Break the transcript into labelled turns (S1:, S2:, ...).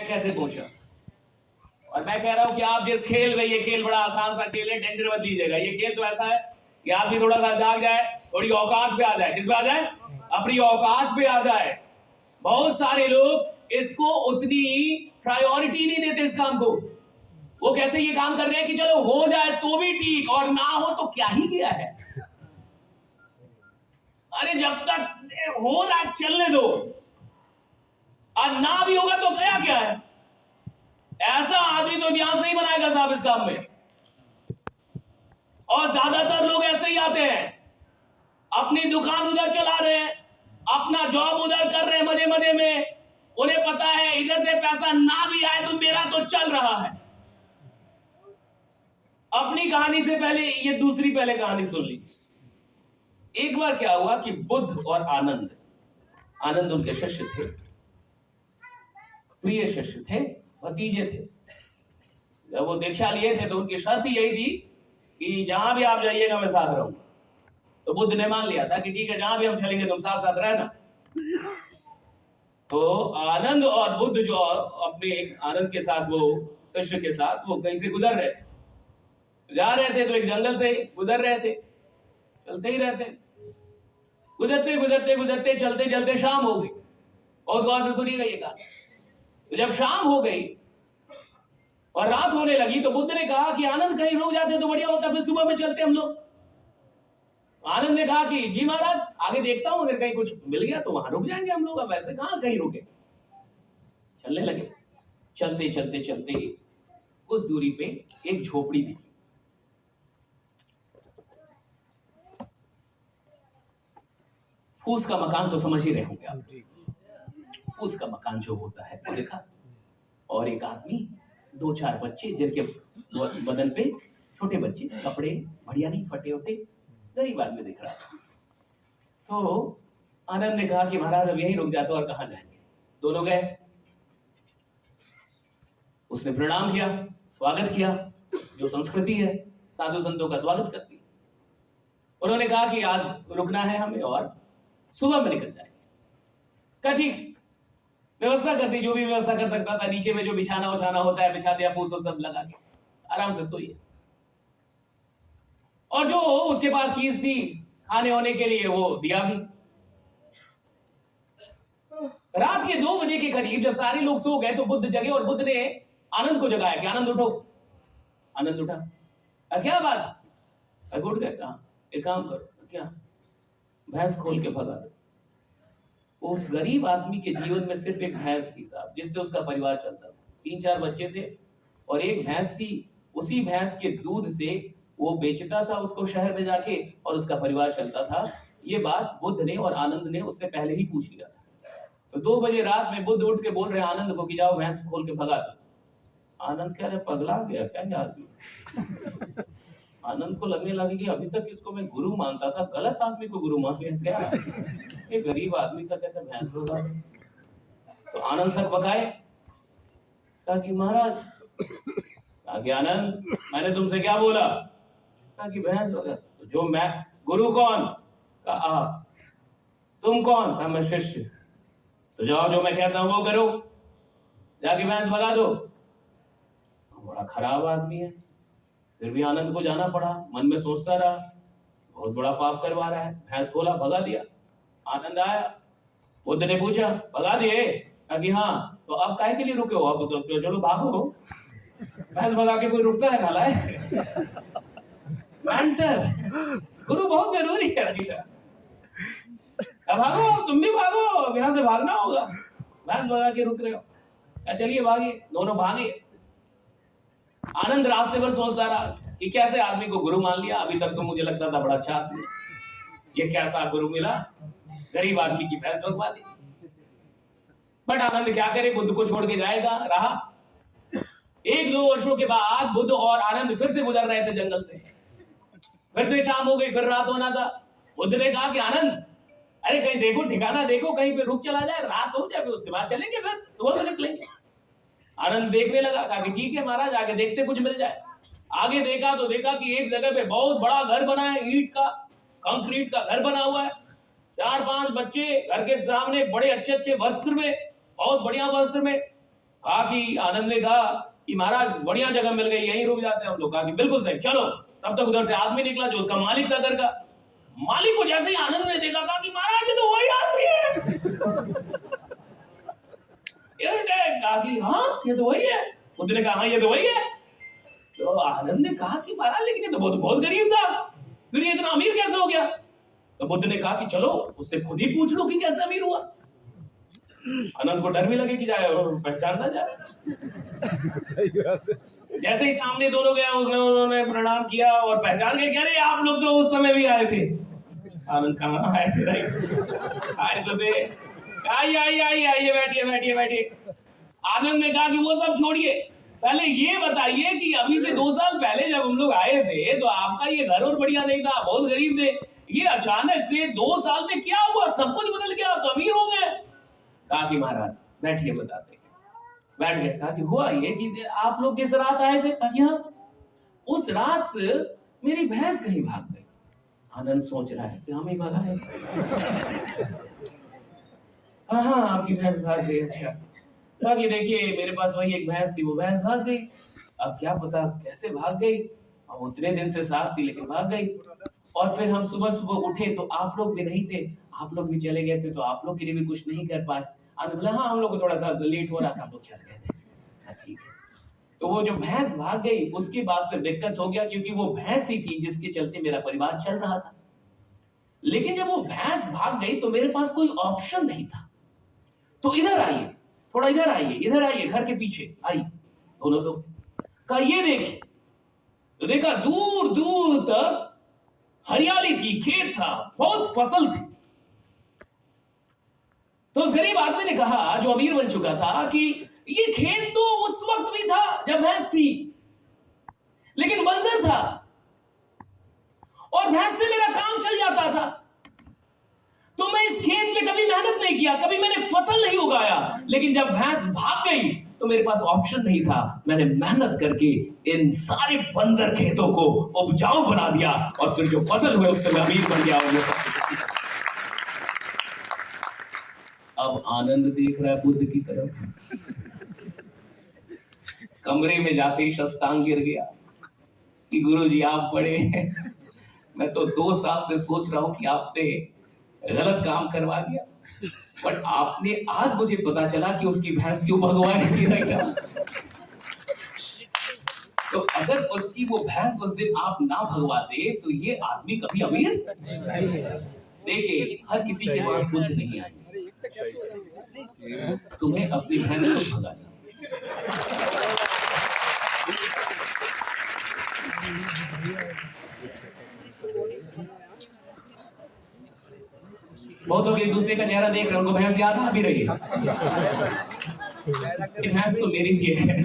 S1: कैसे पहुंचा। और मैं कह रहा हूं कि आप जिस खेल में, ये खेल बड़ा आसान सा खेल है, टेंशन मत लीजिएगा। ये खेल तो ऐसा है कि आप भी थोड़ा सा जाग जाए, थोड़ी औकात पे आ जाए। किस पे आ जाए? अपनी औकात पे आ जाए। बहुत सारे लोग इसको उतनी प्रायोरिटी नहीं देते इस काम को। वो कैसे ये काम कर रहे हैं कि चलो हो जाए तो भी ठीक, और ना हो तो क्या ही गया है। अरे जब तक हो रहा है चलने दो, और ना भी होगा तो गया क्या है। ऐसा आदमी तो इतिहास नहीं बनाएगा साहब इस काम में। और ज्यादातर लोग ऐसे ही आते हैं, अपनी दुकान उधर चला रहे हैं, अपना जॉब उधर कर रहे हैं मजे मजे में। उन्हें पता है इधर से पैसा ना भी आए तो मेरा तो चल रहा है। अपनी कहानी से पहले ये दूसरी पहले कहानी सुन ली। एक बार क्या हुआ कि बुद्ध और आनंद उनके शिष्य थे, प्रिय शिष्य थे, भतीजे थे। जब वो दीक्षा लिए थे तो उनकी शर्त यही थी कि जहां भी आप जाइएगा मैं साथ रहूंगा। तो बुद्ध ने मान लिया था कि ठीक है, जहां भी हम चलेंगे तुम साथ साथ रहना। तो आनंद और बुद्ध जो अपने आनंद के साथ, वो शिष्य के साथ, वो कहीं से गुजर रहे थे, जा रहे थे। तो एक जंगल से गुजर रहे थे, चलते ही रहते, गुजरते गुजरते गुजरते चलते चलते शाम हो गई। बहुत गौर से सुनिएगा ये कहानी। तो जब शाम हो गई और रात होने लगी तो बुद्ध ने कहा कि आनंद कहीं रुक जाते तो बढ़िया होता, फिर सुबह में चलते हम लोग। आनंद ने कहा कि जी महाराज, आगे देखता हूं, अगर कहीं कुछ मिल गया तो वहां रुक जाएंगे हम लोग, अब ऐसे कहां कहीं रुके। चलने लगे, चलते चलते चलते कुछ दूरी पे एक झोपड़ी दिखी। फूस का मकान तो समझ ही रहे होंगे आप। फूस का मकान जो होता है वो देखा, और एक आदमी, 2-4 बच्चे जिनके बदन पे छोटे बच्चे, कपड़े बढ़िया नहीं, फटे उटे, गरीब आदमी दिख रहा था। तो आनंद ने कहा कि महाराज अब यहीं रुक जाते, और कहां जाएंगे। दोनों गए, उसने प्रणाम किया, स्वागत किया, जो संस्कृति है साधु संतों का स्वागत करती है। उन्होंने कहा कि आज रुकना है हमें और सुबह में निकल जाएंगे। कहा ठीक, व्यवस्था कर दी, जो भी व्यवस्था कर सकता था। नीचे में जो बिछाना उछाना होता है बिछा दिया, फूस सब लगा के आराम से सोइए। और जो उसके पास चीज थी खाने होने के लिए वो दिया भी। रात के 2 बजे के करीब जब सारे लोग सो गए तो बुद्ध जगे, और बुद्ध ने आनंद को जगाया कि आनंद उठो। आनंद उठा। क्या बात? उठ गए। कहा एक काम करो, क्या? भैंस खोल के भगा दो। उस गरीब आदमी के जीवन में सिर्फ एक भैंस थी साहब, जिससे उसका परिवार चलता था। 3-4 बच्चे थे और एक भैंस थी। उसी भैंस के दूध से वो बेचता था उसको शहर में जाके, और उसका परिवार चलता था। ये बात बुद्ध ने और आनंद ने उससे पहले ही पूछ लिया था। तो 2 बजे रात में बुद्ध उठ के बोल रहे आनंद को कि जाओ भैंस खोल के भगा दो। आनंद कह रहे पगला गया क्या ये आदमी। आनंद को लगने लगा कि अभी तक इसको मैं गुरु मानता था, गलत आदमी को गुरु मान लिया क्या। ये गरीब आदमी का कहते भैंस भगा दो। तो आनंद सक बकाए, कहा कि महाराज, कहा कि आनंद मैंने तुमसे क्या बोला? कहा कि भैंस भगा। तो जो मैं, गुरु कौन? कहा आप। तुम कौन? कहा मैं शिष्य। तो जाओ जो मैं कहता हूं वो करो, जाके भैंस भगा दो। बड़ा खराब आदमी है, फिर भी आनंद को जाना पड़ा। मन में सोचता रहा बहुत बड़ा पाप करवा रहा है। भैंस खोला, भगा दिया। आनंद आया, बुद्ध ने पूछा भगा दिए? कहा कि हाँ। तो अब काहे के लिए रुके हो? अब तो चलो भागो। भैंस भगा के कोई रुकता है नालायक? गुरु बहुत जरूरी है। अब भागो, तुम भी भागो, अब यहां से भागना होगा। भैंस भगा के रुक रहे हो? क्या चलिए भागे। दोनों भागे। आनंद रास्ते पर सोचता रहा कि कैसे आदमी को गुरु मान लिया। अभी तक तो मुझे लगता था बड़ा अच्छा आदमी, ये कैसा गुरु मिला, गरीब आदमी की भैंस भगवा दी। बट आनंद क्या करे, बुद्ध को छोड़ के जाएगा रहा। 1-2 वर्षों के बाद बुद्ध और आनंद फिर से गुजर रहे थे जंगल से। फिर से शाम हो गई, फिर रात होना था। बुद्ध ने कहा कि आनंद, अरे कहीं देखो, ठिकाना देखो, कहीं पे रुक चला जाए, रात हो जाए, फिर उसके बाद चलेंगे, फिर सुबह में निकलेंगे। आनंद देखने लगा, कहा कि ठीक है महाराज, आगे देखते कुछ मिल जाए। आगे देखा तो देखा कि एक जगह पे बहुत बड़ा घर बना है, ईंट का, कंक्रीट का घर बना हुआ है। 4-5 बच्चे घर के सामने बड़े अच्छे अच्छे वस्त्र में, बहुत बढ़िया वस्त्र में, कहा कि आनंद ने कहा कि महाराज बढ़िया जगह मिल गई, यहीं रुक जाते हैं हम लोग। कहा कि बिल्कुल सही, चलो। तब तक उधर से आदमी निकला जो उसका मालिक था घर का। मालिक को जैसे ही आनंद ने देखा, कहा कि महाराज ये तो वही आदमी है। कहा कि हाँ ये तो वही है। बुद्ध ने कहा हाँ ये तो वही है। तो आनंद ने कहा कि महाराज लेकिन ये तो बहुत गरीब था, फिर ये इतना अमीर कैसे हो गया? तो बुद्ध ने कहा कि चलो उससे खुद ही पूछ लो कि कैसे अमीर हुआ। आनंद को डर भी लगे कि जाए और पहचान ना जाए। जैसे ही सामने दोनों गया, उन्होंने प्रणाम किया और पहचान गए, कह रहे आप लोग तो उस समय भी आए थे। आनंद कहा आए थे? आए तो थे। आइए बैठिए। आनंद ने कहा कि वो सब छोड़िए, पहले ये बताइए कि अभी से 2 साल पहले जब हम लोग आए थे तो आपका ये घर और बढ़िया नहीं था, बहुत गरीब थे। ये अचानक से 2 साल में क्या हुआ? सब कुछ बदल गया, आप तो अमीर हो गए। कहा कि महाराज बैठिए बताते हैं। बैठ गए। कहा कि हुआ ये कि आप लोग जिस रात आए थे, कहा कि हाँ, उस रात मेरी भैंस कहीं भाग गई। आनंद सोच रहा है कि हम ही भगा है। हाँ आपकी भैंस भाग गई। अच्छा। कहा कि देखिए मेरे पास वही एक भैंस थी, वो भैंस भाग गई। अब क्या पता कैसे भाग गई, अब उतने दिन से साथ थी लेकिन भाग गई। और फिर हम सुबह उठे तो आप लोग भी नहीं थे, आप लोग भी चले गए थे, तो आप लोग के लिए भी कुछ नहीं कर पाए। आनंद बोला हाँ हम लोग को थोड़ा सा लेट हो रहा था, हम लोग चल गए थे। ठीक है। तो वो जो भैंस भाग गई उसके बाद से दिक्कत हो गया, क्योंकि वो भैंस ही थी जिसके चलते मेरा परिवार चल रहा था। लेकिन जब वो भैंस भाग गई तो मेरे पास कोई ऑप्शन नहीं था। तो इधर आइए, थोड़ा इधर आइए, घर के पीछे आइए दोनों लोग। कहा ये देखिए। तो देखा दूर दूर तक हरियाली थी, खेत था, बहुत फसल थी। तो उस गरीब आदमी ने कहा, जो अमीर बन चुका था, कि ये खेत तो उस वक्त भी था जब भैंस थी, लेकिन बंजर था और भैंस से मेरा काम चल जाता था। तो मैं इस खेत में कभी मेहनत नहीं किया, कभी मैंने फसल नहीं उगाया। लेकिन जब भैंस भाग गई तो मेरे पास ऑप्शन नहीं था, मैंने मेहनत करके इन सारे बंजर खेतों को उपजाऊ बना दिया और फिर जो फसल हुए उससे मैं अमीर बन गया। और ये सब अब आनंद देख रहा है बुद्ध की तरफ। कमरे में जाते ही शस्तांग गिर गया कि गुरुजी आप बड़े, मैं तो 2 साल से सोच रहा हूं कि आपने गलत काम करवा दिया, बट आपने आज मुझे पता चला कि उसकी भैंस क्यों भगवाई थी। तो अगर उसकी वो भैंस उस दिन आप ना भगवाते तो ये आदमी कभी अमीर। देखिए हर किसी के पास बुद्ध नहीं आएंगे, तुम्हें अपनी भैंस को भगाना। बहुत लोग एक दूसरे का चेहरा देख रहे हैं, उनको भैंस याद आ भी रही है कि भैंस तो मेरी भी है।